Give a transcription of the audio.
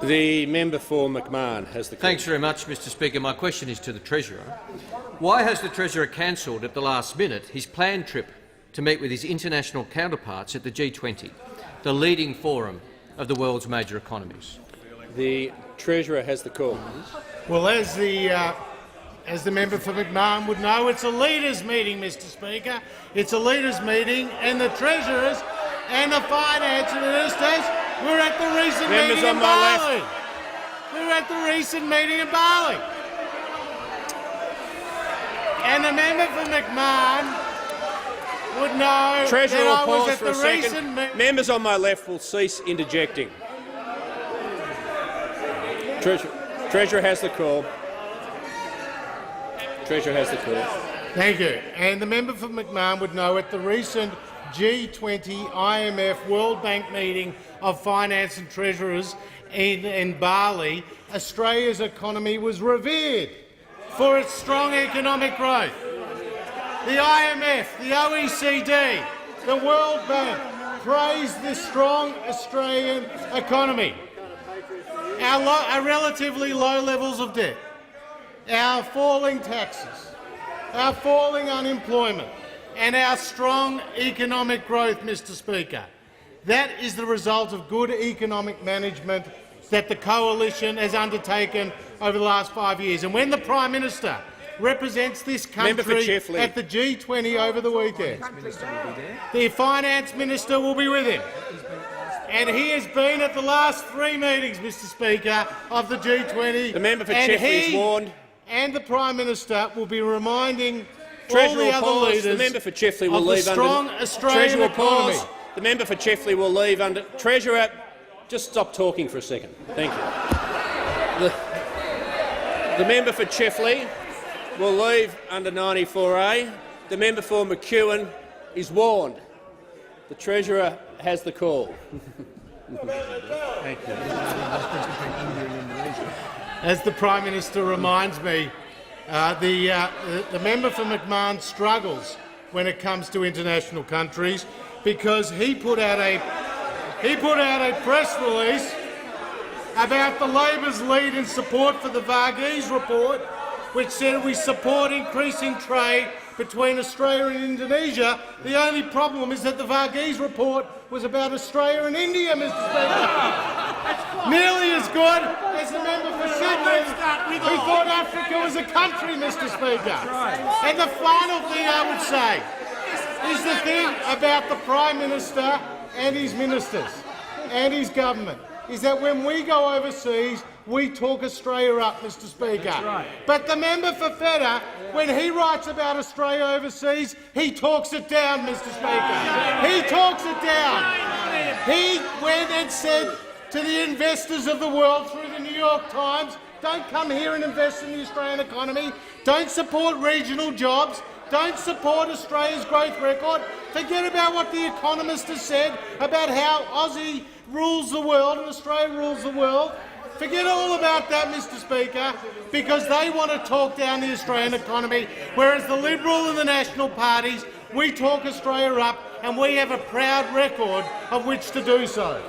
The member for McMahon has the call. Thanks very much, Mr Speaker. My question is to the Treasurer. Why has the Treasurer cancelled at the last minute his planned trip to meet with his international counterparts at the G20, the leading forum of the world's major economies? The Treasurer has the call. Well, as the member for McMahon would know, it's a leaders' meeting, Mr Speaker. It's a leaders' meeting, and the Treasurers and the Finance Ministers were at the recent meeting in Bali. We were at the recent meeting in Bali. And the member for McMahon would know Treasurer that I will was pause at for the a second. recent meeting. Members on my left will cease interjecting. Treasurer has the call. Treasurer has the call. Thank you. And the member for McMahon would know at the recent G20 IMF World Bank meeting of finance and treasurers in Bali, Australia's economy was revered for its strong economic growth. The IMF, the OECD, the World Bank praised the strong Australian economy. Our relatively low levels of debt, our falling taxes, our falling unemployment and our strong economic growth, Mr Speaker. That is the result of good economic management that the coalition has undertaken over the last 5 years. And when the Prime Minister represents this country at the G20 over the weekend, the Finance Minister will be with him. And he has been at the last 3 meetings, Mr Speaker, of the G20. The member for Chifley is warned. And the Prime Minister will be reminding Treasurer all the will other pause. leaders The member for Chifley will of leave the strong under. Australian Treasurer will economy. pause. The member for Chifley will leave under. Treasurer, just stop talking for a second. Thank you. The member for Chifley will leave under 94A. The member for McEwen is warned. The Treasurer has the call. Thank you. As the Prime Minister reminds me, the member for McMahon struggles when it comes to international countries because he put out a press release about the Labor's lead in support for the Varghese report, which said we support increasing trade between Australia and Indonesia. The only problem is that the Varghese report was about Australia and India, Mr Speaker. Nearly as good as the member for Sydney, who thought Africa was a country, Mr Speaker. And the final thing I would say is the thing about the Prime Minister and his ministers and his government is that when we go overseas, we talk Australia up, Mr Speaker. Right. But the member for Fedder, when he writes about Australia overseas, he talks it down, Mr Speaker. He talks it down. He went and said to the investors of the world through the New York Times, don't come here and invest in the Australian economy. Don't support regional jobs. Don't support Australia's growth record. Forget about what The Economist has said about how Aussie rules the world and Australia rules the world. Forget all about that, Mr Speaker, because they want to talk down the Australian economy, whereas the Liberal and the National parties, we talk Australia up and we have a proud record of which to do so.